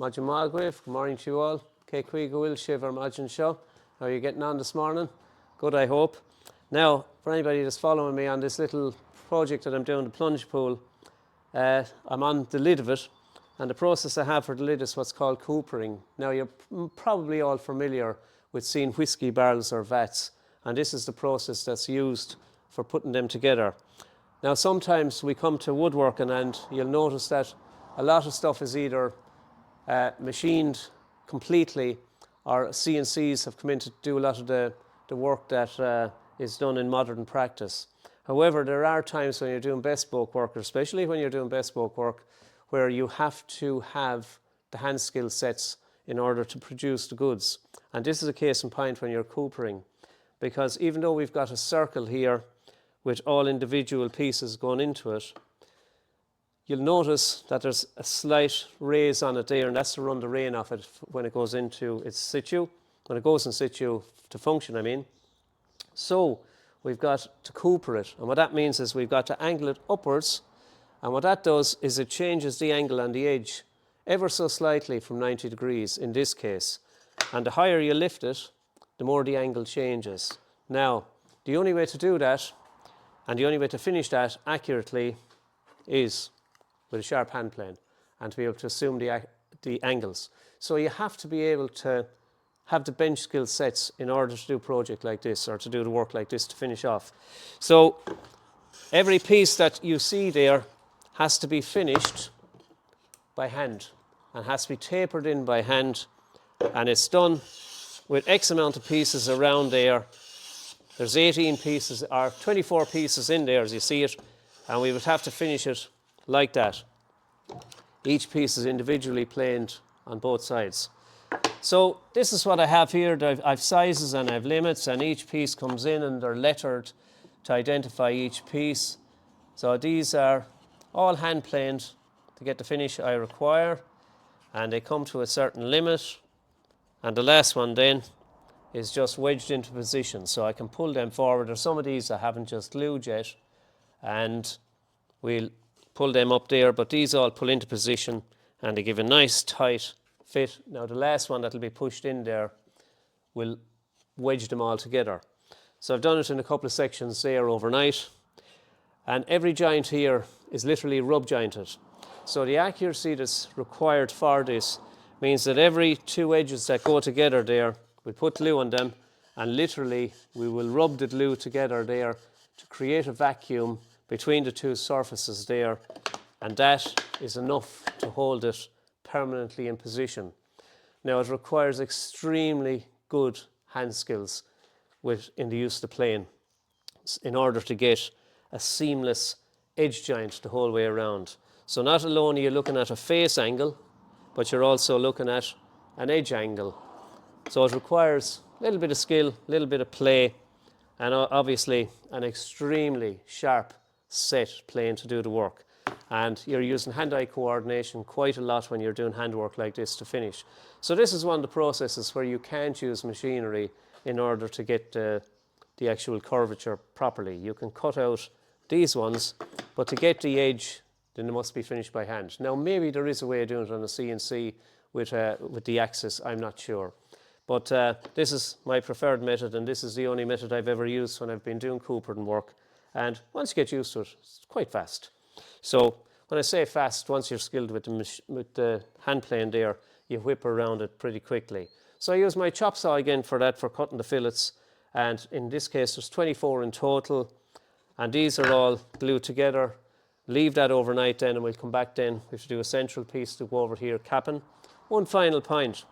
Maidin Malgrave, good morning to you all. Cé Cuig Will Shiver Maidin Show. How are you getting on this morning? Good, I hope. Now, for anybody that's following me on this little project that I'm doing, the plunge pool, I'm on the lid of it, and the process I have for the lid is what's called coopering. Now, you're probably all familiar with seeing whiskey barrels or vats, and this is the process that's used for putting them together. Now, sometimes we come to woodworking and you'll notice that a lot of stuff is either machined completely, or CNCs have come in to do a lot of the work that is done in modern practice. However, there are times when you're doing bespoke work, especially when you're doing bespoke work, where you have to have the hand skill sets in order to produce the goods. And this is a case in point when you're coopering, because even though we've got a circle here with all individual pieces going into it, you'll notice that there's a slight raise on it there, and that's to run the rain off it when it goes into its situ, when it goes in situ to function, I mean. So we've got to cooper it, and what that means is we've got to angle it upwards, and what that does is it changes the angle on the edge ever so slightly from 90 degrees in this case, and the higher you lift it, the more the angle changes. Now, the only way to do that, and the only way to finish that accurately, is with a sharp hand plane and to be able to assume the angles. So you have to be able to have the bench skill sets in order to do a project like this, or to do the work like this to finish off. So every piece that you see there has to be finished by hand and has to be tapered in by hand, and it's done with X amount of pieces around there. There's 18 pieces or 24 pieces in there as you see it, and we would have to finish it like that. Each piece is individually planed on both sides. So this is what I have here. I've sizes and I've limits, and each piece comes in and they're lettered to identify each piece. So these are all hand planed to get the finish I require, and they come to a certain limit, and the last one then is just wedged into position, so I can pull them forward. There's some of these I haven't just glued yet, and we'll pull them up there, but these all pull into position and they give a nice tight fit. Now the last one that will be pushed in there will wedge them all together. So I've done it in a couple of sections there overnight, and every joint here is literally rub jointed. So the accuracy that's required for this means that every two edges that go together there, we put glue on them, and literally we will rub the glue together there to create a vacuum between the two surfaces there, and that is enough to hold it permanently in position. Now it requires extremely good hand skills in the use of the plane in order to get a seamless edge joint the whole way around. So not alone are you looking at a face angle, but you're also looking at an edge angle. So it requires a little bit of skill, a little bit of play, and obviously an extremely sharp set plane to do the work. And you're using hand-eye coordination quite a lot when you're doing handwork like this to finish. So this is one of the processes where you can't use machinery in order to get the actual curvature properly. You can cut out these ones, but to get the edge, then it must be finished by hand. Now maybe there is a way of doing it on a CNC with the axis, I'm not sure. But this is my preferred method, and this is the only method I've ever used when I've been doing coopering work. And once you get used to it, it's quite fast. So when I say fast, once you're skilled with the hand plane there, you whip around it pretty quickly. So I use my chop saw again for that, for cutting the fillets. And in this case, there's 24 in total. And these are all glued together. Leave that overnight then, and we'll come back then. We have to do a central piece to go over here, capping. One final point.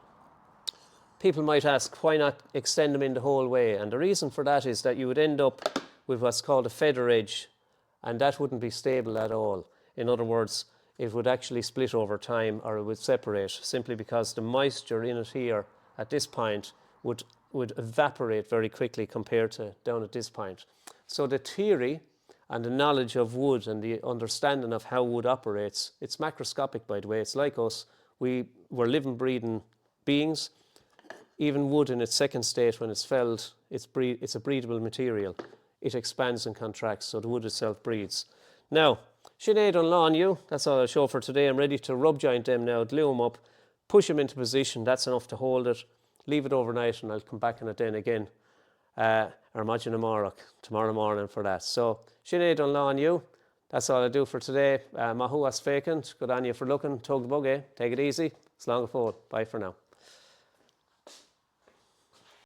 People might ask, why not extend them in the whole way? And the reason for that is that you would end up with what's called a feather edge, and that wouldn't be stable at all. In other words, it would actually split over time, or it would separate, simply because the moisture in it here at this point would evaporate very quickly compared to down at this point. So the theory and the knowledge of wood and the understanding of how wood operates, it's macroscopic, by the way. It's like us. We're living, breathing beings. Even wood in its second state, when it's felled, it's a breathable material. It expands and contracts, so the wood itself breathes. Now, Sinead on lawn you, that's all I'll show for today. I'm ready to rub joint them now, glue them up, push him into position, that's enough to hold it. Leave it overnight and I'll come back in it then again. Or imagine tomorrow morning for that. So, Sinead Dunlaw and you. That's all I do for today. Mahu as vacant. Good on you for looking. Tug the bug, eh? Take it easy. Slán go fóill. Bye for now.